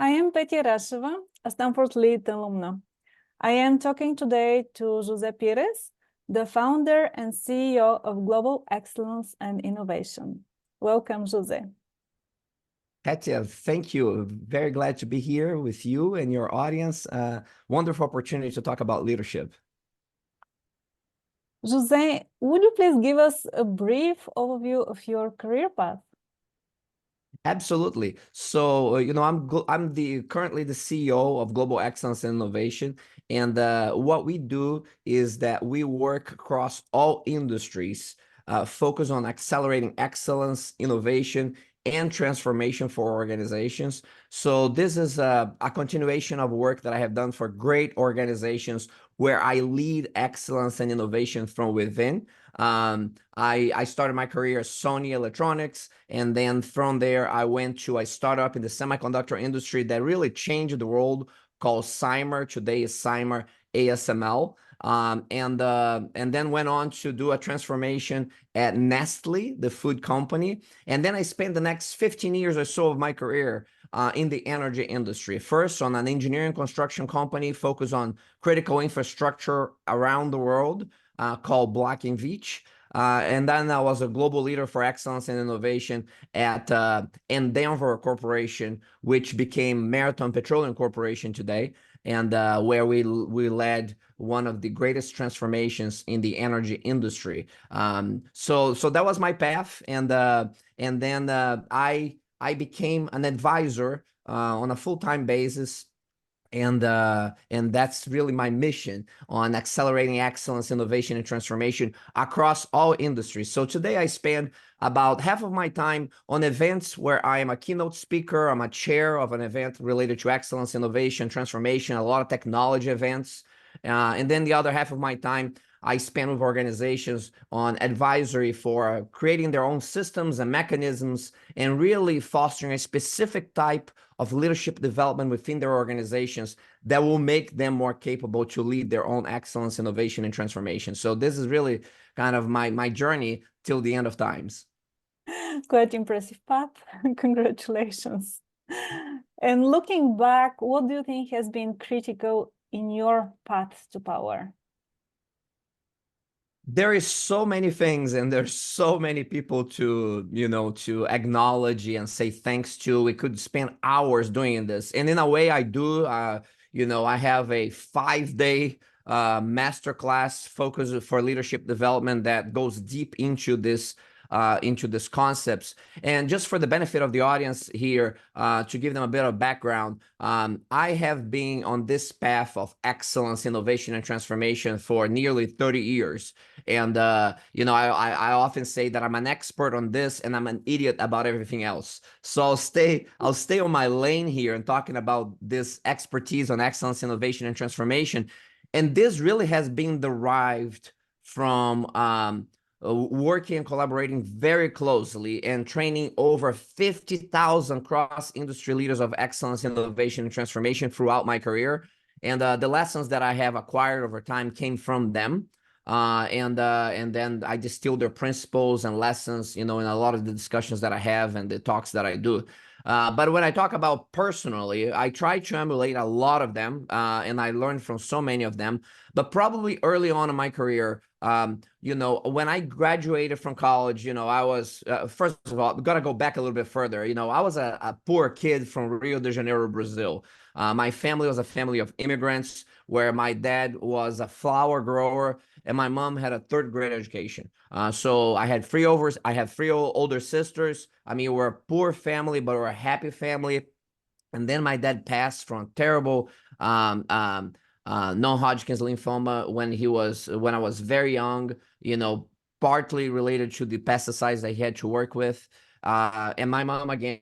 I am Petya Rasheva, a Stanford Lit alumna. I am talking today to José Pires, the founder and CEO of Global Excellence and Innovation. Welcome, José. Petya, thank you. Very glad to be here with you and your audience. Wonderful opportunity to talk about leadership. José, would you please give us a brief overview of your career path? Absolutely. So, I'm currently the CEO of Global Excellence and Innovation, and what we do is that we work across all industries, focus on accelerating excellence, innovation, and transformation for organizations. So this is a continuation of work that I have done for great organizations where I lead excellence and innovation from within. I started my career at Sony Electronics, and then from there I went to a startup in the semiconductor industry that really changed the world called Cymer. Today is Cymer ASML. And then went on to do a transformation at Nestle, the food company. And then I spent the next 15 years or so of my career in the energy industry. First on an engineering construction company focused on critical infrastructure around the world called Black & Veatch. And then I was a global leader for excellence and innovation at Endeavor Corporation, which became Marathon Petroleum Corporation today, and where we led one of the greatest transformations in the energy industry. So that was my path, and then I became an advisor on a full-time basis. And that's really my mission on accelerating excellence, innovation, and transformation across all industries. So today I spend about half of my time on events where I am a keynote speaker. I'm a chair of an event related to excellence, innovation, transformation, a lot of technology events. And then the other half of my time I spend with organizations on advisory for creating their own systems and mechanisms and really fostering a specific type of leadership development within their organizations that will make them more capable to lead their own excellence, innovation, and transformation. So this is really kind of my journey till the end of times. Quite impressive path. Congratulations. And looking back, what do you think has been critical in your path to power? There is so many things, and there's so many people to acknowledge and say thanks to. We could spend hours doing this, and in a way I do. I have a 5-day masterclass focus for leadership development that goes deep into these concepts. And just for the benefit of the audience here, to give them a bit of background, I have been on this path of excellence, innovation, and transformation for nearly 30 years. And, I often say that I'm an expert on this and I'm an idiot about everything else. So I'll stay on my lane here and talking about this expertise on excellence, innovation, and transformation. And this really has been derived from working and collaborating very closely and training over 50,000 cross-industry leaders of excellence, innovation, and transformation throughout my career. And the lessons that I have acquired over time came from them. And then I distill their principles and lessons, in a lot of the discussions that I have and the talks that I do. But when I talk about personally, I try to emulate a lot of them, and I learned from so many of them. But probably early on in my career, when I graduated from college, I was, first of all, got to go back a little bit further. I was a poor kid from Rio de Janeiro, Brazil. My family was a family of immigrants where my dad was a flower grower and my mom had a third-grade education. So I had three older sisters. I mean, we're a poor family, but we're a happy family. And then my dad passed from terrible non-Hodgkin's lymphoma when I was very young, partly related to the pesticides that he had to work with. And my mom, again,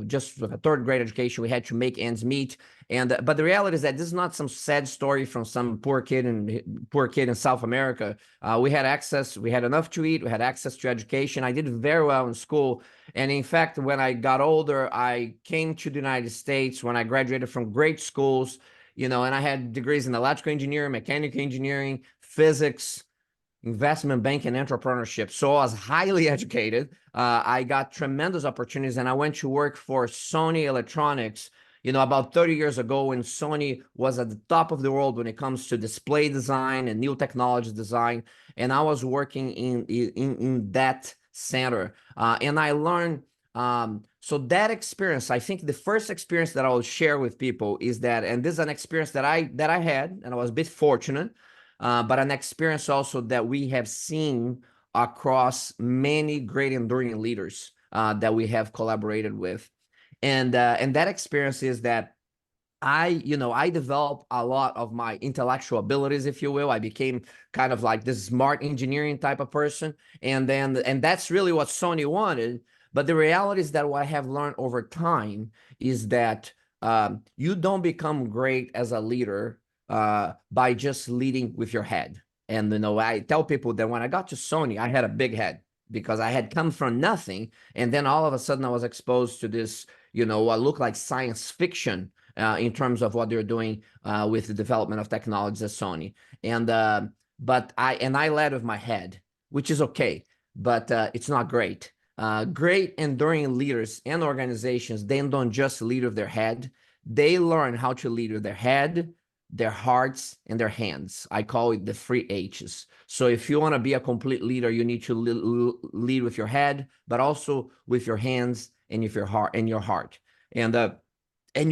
just with a third-grade education, we had to make ends meet. But the reality is that this is not some sad story from some poor kid in South America. We had access, we had enough to eat, we had access to education. I did very well in school. And in fact, when I got older, I came to the United States when I graduated from great schools, and I had degrees in electrical engineering, mechanical engineering, physics, investment banking, and entrepreneurship. So I was highly educated. I got tremendous opportunities, and I went to work for Sony Electronics, You know, about 30 years ago, when Sony was at the top of the world when it comes to display design and new technology design, and I was working in that center, and I learned. So that experience, I think the first experience that I will share with people is that, and this is an experience that I had, and I was a bit fortunate, but an experience also that we have seen across many great enduring leaders that we have collaborated with. And that experience is that I developed a lot of my intellectual abilities, if you will. I became kind of like this smart engineering type of person. And that's really what Sony wanted. But the reality is that what I have learned over time is that you don't become great as a leader by just leading with your head. And, I tell people that when I got to Sony, I had a big head because I had come from nothing. And then all of a sudden I was exposed to this, what looked like science fiction in terms of what they're doing with the development of technologies at Sony. And but I led with my head, which is okay, but it's not great. Great enduring leaders and organizations, they don't just lead with their head. They learn how to lead with their head, their hearts, and their hands. I call it the 3 H's. So if you want to be a complete leader, you need to lead with your head, but also with your hands and with your heart and your heart. And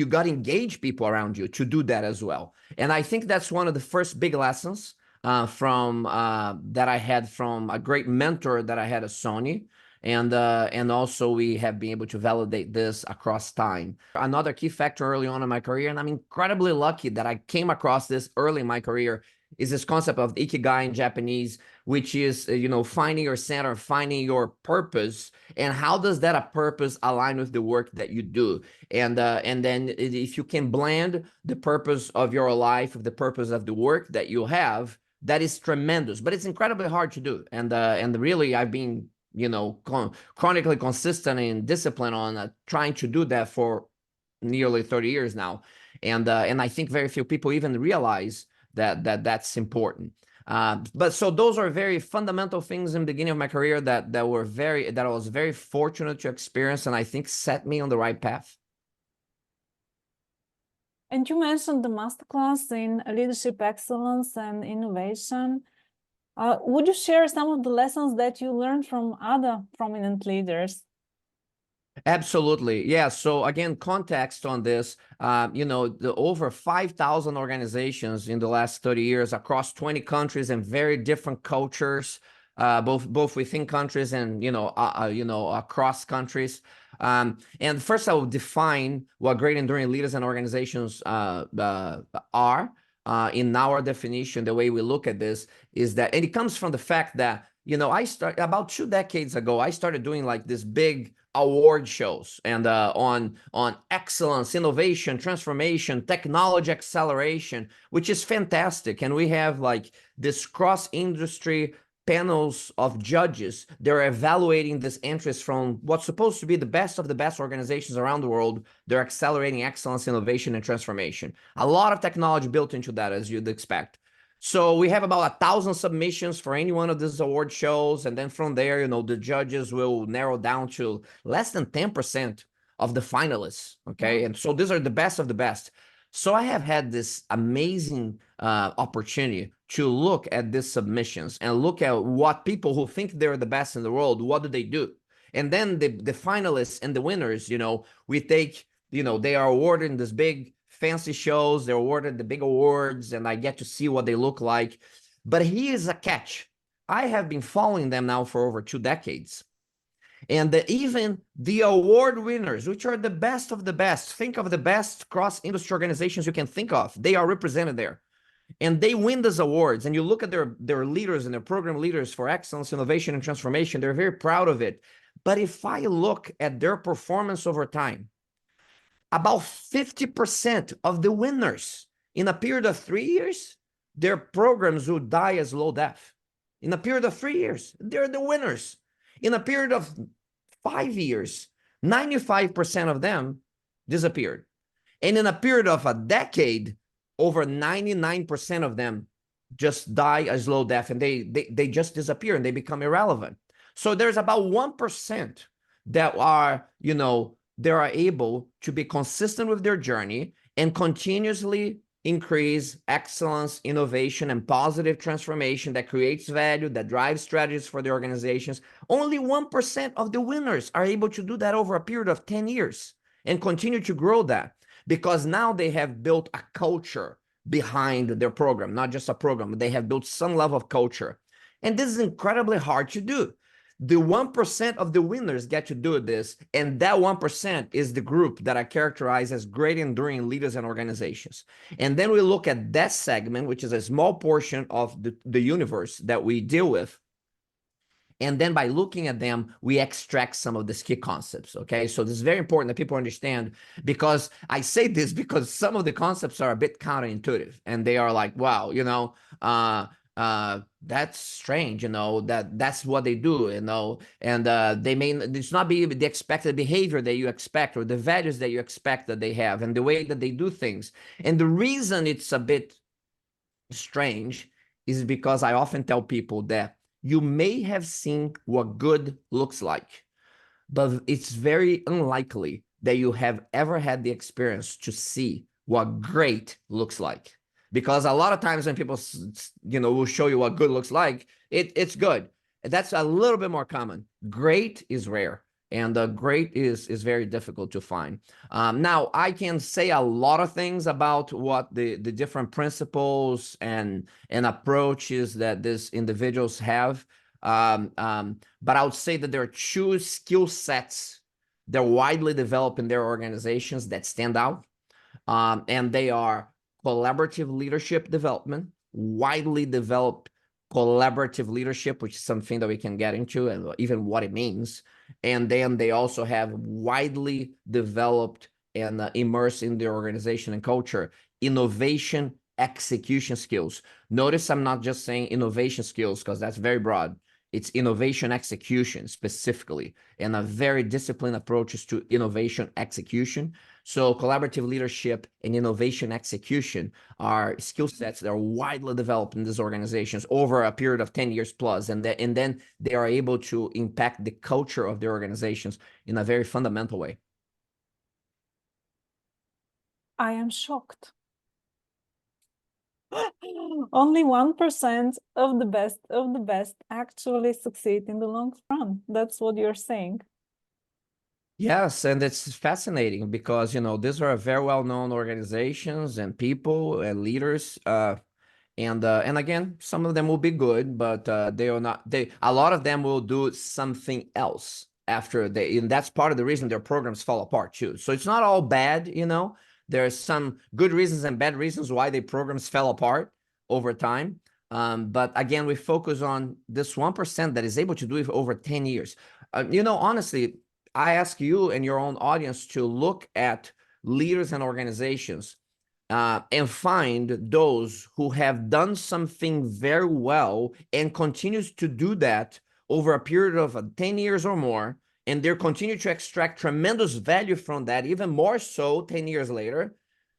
you got to engage people around you to do that as well. And I think that's one of the first big lessons from that I had from a great mentor that I had at Sony. And also we have been able to validate this across time. Another key factor early on in my career, and I'm incredibly lucky that I came across this early in my career, is this concept of ikigai in Japanese, which is, finding your center, finding your purpose, and how does that purpose align with the work that you do? And then if you can blend the purpose of your life with the purpose of the work that you have, that is tremendous, but it's incredibly hard to do. And really, I've been, chronically consistent and disciplined on trying to do that for nearly 30 years now. And I think very few people even realize that's important. But so those are very fundamental things in the beginning of my career that I was very fortunate to experience, and I think set me on the right path. And you mentioned the masterclass in leadership excellence and innovation. Would you share some of the lessons that you learned from other prominent leaders? Absolutely. Yeah. So again, context on this, the over 5,000 organizations in the last 30 years across 20 countries and very different cultures, both within countries and, across countries. And first I will define what great enduring leaders and organizations are. In our definition, the way we look at this is that, and it comes from the fact that, I started about 2 decades ago, I started doing like this big award shows and on excellence, innovation, transformation, technology acceleration, which is fantastic. And we have like this cross-industry panels of judges. They're evaluating this interest from what's supposed to be the best of the best organizations around the world. They're accelerating excellence, innovation, and transformation. A lot of technology built into that, as you'd expect. So we have about 1,000 submissions for any one of these award shows. And then from there, the judges will narrow down to less than 10% of the finalists. Okay. And so these are the best of the best. So I have had this amazing opportunity to look at these submissions and look at what people who think they're the best in the world, what do they do? And then the finalists and the winners, we take, they are awarded in this big fancy shows, they're awarded the big awards, and I get to see what they look like. But here's a catch. I have been following them now for over 2 decades. And even the award winners, which are the best of the best, think of the best cross-industry organizations you can think of, they are represented there. And they win these awards. And you look at their leaders and their program leaders for excellence, innovation, and transformation, they're very proud of it. But if I look at their performance over time, about 50% of the winners in a period of 3 years, their programs will die as low death. In a period of 3 years, they're the winners. In a period of 5 years, 95% of them disappeared. And in a period of a decade, over 99% of them just die a slow death, and they just disappear and they become irrelevant. So there's about 1% that are, they are able to be consistent with their journey and continuously increase excellence, innovation, and positive transformation that creates value, that drives strategies for the organizations. Only 1% of the winners are able to do that over a period of 10 years and continue to grow that, because now they have built a culture behind their program, not just a program. They have built some level of culture. And this is incredibly hard to do. The 1% of the winners get to do this, and that 1% is the group that are characterized as great enduring leaders and organizations. And then we look at that segment, which is a small portion of the universe that we deal with. And then by looking at them, we extract some of these key concepts, okay? So this is very important that people understand, because I say this because some of the concepts are a bit counterintuitive, and they are like, wow, that's strange, that's what they do, and they may, it's not be the expected behavior that you expect or the values that you expect that they have and the way that they do things. And the reason it's a bit strange is because I often tell people that you may have seen what good looks like, but it's very unlikely that you have ever had the experience to see what great looks like. Because a lot of times when people, will show you what good looks like, it's good. That's a little bit more common. Great is rare, and great is very difficult to find. Now, I can say a lot of things about what the different principles and approaches that these individuals have, but I would say that there are two skill sets that are widely developed in their organizations that stand out, and they are collaborative leadership development, widely developed collaborative leadership, which is something that we can get into and even what it means. And then they also have widely developed and immersed in their organization and culture, innovation execution skills. Notice I'm not just saying innovation skills, because that's very broad. It's innovation execution specifically, and a very disciplined approaches to innovation execution. So collaborative leadership and innovation execution are skill sets that are widely developed in these organizations over a period of 10 years plus. And then they are able to impact the culture of their organizations in a very fundamental way. I am shocked. Only 1% of the best actually succeed in the long run. That's what you're saying. Yes, and it's fascinating because, these are very well-known organizations and people and leaders. And again, some of them will be good, but they are not. A lot of them will do something else after and that's part of the reason their programs fall apart too. So it's not all bad, There's some good reasons and bad reasons why the programs fell apart over time. But again, we focus on this 1% that is able to do it for over 10 years. Honestly, I ask you and your own audience to look at leaders and organizations and find those who have done something very well and continues to do that over a period of 10 years or more, and they're continue to extract tremendous value from that, even more so 10 years later.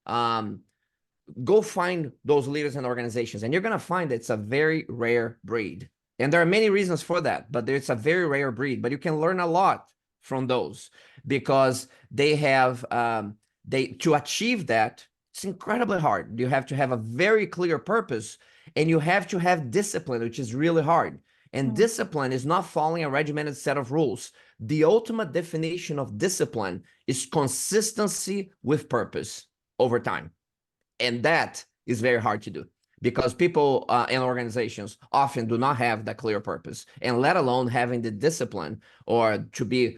Go find those leaders and organizations, and you're going to find it's a very rare breed. And there are many reasons for that, but it's a very rare breed. But you can learn a lot from those, because they have, to achieve that, it's incredibly hard. You have to have a very clear purpose, and you have to have discipline, which is really hard. And discipline is not following a regimented set of rules. The ultimate definition of discipline is consistency with purpose over time. And that is very hard to do, because people and organizations often do not have that clear purpose, and let alone having the discipline or to be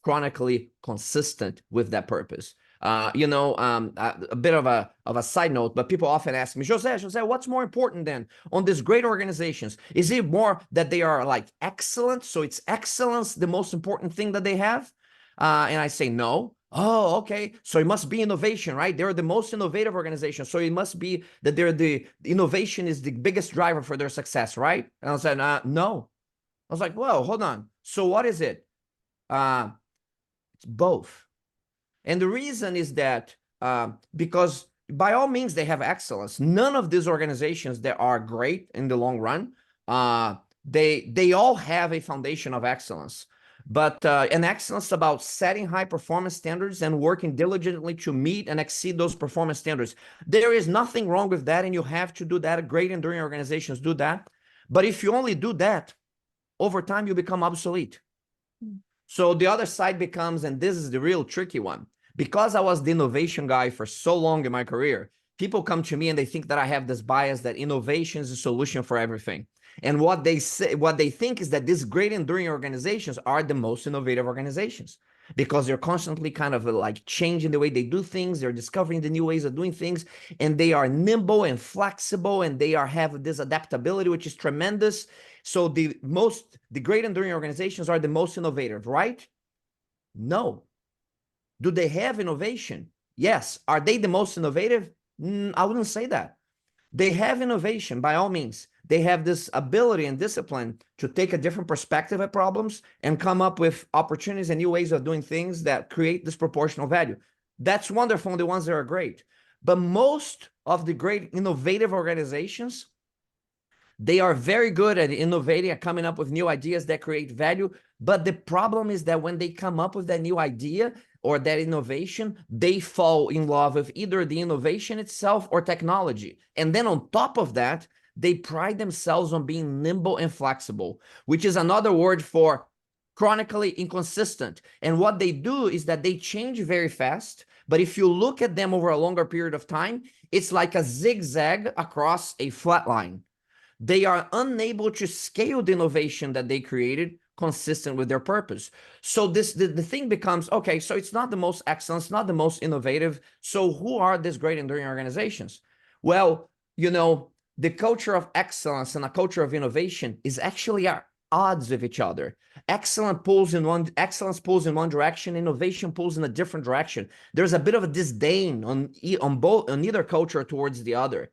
chronically consistent with that purpose. A bit of a side note, but people often ask me, Jose, what's more important then on these great organizations? Is it more that they are like excellent? So it's excellence, the most important thing that they have? And I say, no. Oh, okay. So it must be innovation, right? They're the most innovative organization. So it must be that the innovation is the biggest driver for their success, right? And I said, no. I was like, whoa, hold on. So what is it? It's both. And the reason is that because by all means, they have excellence. None of these organizations that are great in the long run, they all have a foundation of excellence. But and excellence about setting high performance standards and working diligently to meet and exceed those performance standards. There is nothing wrong with that, and you have to do that. Great enduring organizations do that. But if you only do that, over time you become obsolete. So the other side becomes, and this is the real tricky one, because I was the innovation guy for so long in my career, people come to me and they think that I have this bias that innovation is a solution for everything. And what they say, what they think is that these great enduring organizations are the most innovative organizations because they're constantly kind of like changing the way they do things. They're discovering the new ways of doing things, and they are nimble and flexible, and they have this adaptability, which is tremendous. So the great enduring organizations are the most innovative, right? No. Do they have innovation? Yes. Are they the most innovative? I wouldn't say that. They have innovation by all means. They have this ability and discipline to take a different perspective at problems and come up with opportunities and new ways of doing things that create disproportional value. That's wonderful, the ones that are great. But most of the great innovative organizations, they are very good at innovating and coming up with new ideas that create value. But the problem is that when they come up with that new idea or that innovation, they fall in love with either the innovation itself or technology. And then on top of that, they pride themselves on being nimble and flexible, which is another word for chronically inconsistent. And what they do is that they change very fast. But if you look at them over a longer period of time, it's like a zigzag across a flat line. They are unable to scale the innovation that they created consistent with their purpose. So the thing becomes, okay, so it's not the most excellent, it's not the most innovative. So who are these great enduring organizations? Well, you know, the culture of excellence and a culture of innovation is actually at odds with each other. Excellence pulls in one direction, innovation pulls in a different direction. There's a bit of a disdain on either culture towards the other.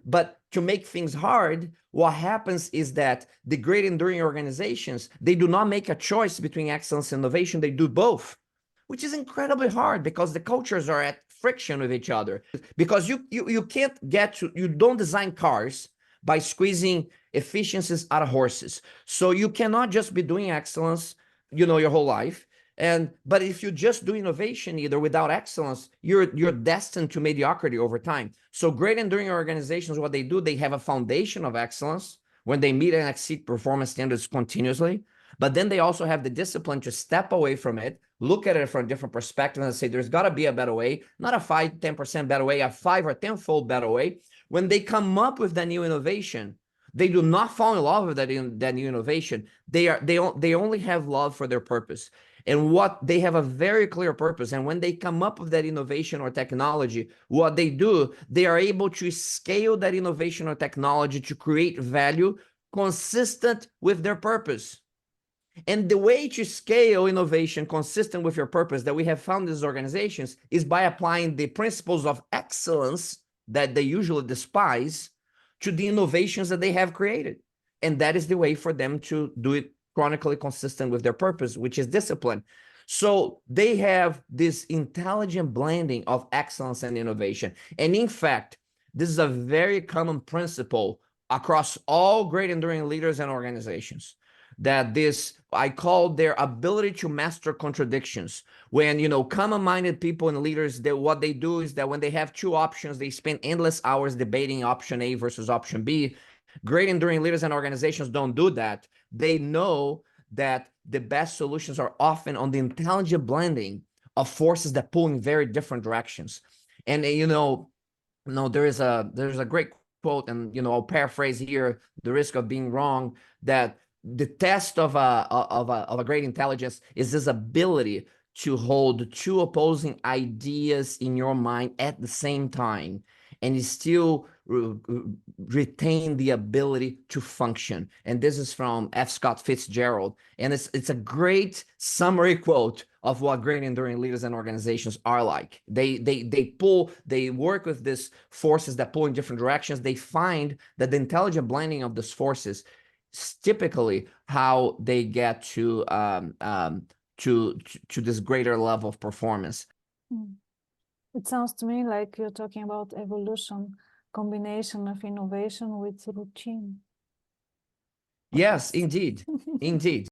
But to make things hard, what happens is that the great enduring organizations, they do not make a choice between excellence and innovation. They do both, which is incredibly hard because the cultures are at friction with each other. Because you can't you don't design cars by squeezing efficiencies out of horses. So you cannot just be doing excellence, your whole life. But if you just do innovation either without excellence, you're destined to mediocrity over time. So great enduring organizations, what they do, they have a foundation of excellence when they meet and exceed performance standards continuously. But then they also have the discipline to step away from it, look at it from a different perspective and say, there's got to be a better way, not a 5-10% better way, a 5 or 10-fold better way. When they come up with that new innovation, they do not fall in love with that new innovation. They only have love for their purpose. And they have a very clear purpose. And when they come up with that innovation or technology, what they do, they are able to scale that innovation or technology to create value consistent with their purpose. And the way to scale innovation consistent with your purpose that we have found in these organizations is by applying the principles of excellence that they usually despise to the innovations that they have created. And that is the way for them to do it chronically consistent with their purpose, which is discipline. So they have this intelligent blending of excellence and innovation. And in fact, this is a very common principle across all great enduring leaders and organizations, that I call their ability to master contradictions. When, common-minded people and leaders, what they do is that when they have two options, they spend endless hours debating option A versus option B. Great enduring leaders and organizations don't do that. They know that the best solutions are often on the intelligent blending of forces that pull in very different directions. And, there's a great quote, and, I'll paraphrase here, the risk of being wrong, that the test of a great intelligence is this ability to hold two opposing ideas in your mind at the same time and still retain the ability to function. And this is from F. Scott Fitzgerald. And it's a great summary quote of what great enduring leaders and organizations are like. They work with these forces that pull in different directions. They find that the intelligent blending of these forces is typically how they get to this greater level of performance. It sounds to me like you're talking about evolution, combination of innovation with routine. Yes, indeed. Indeed.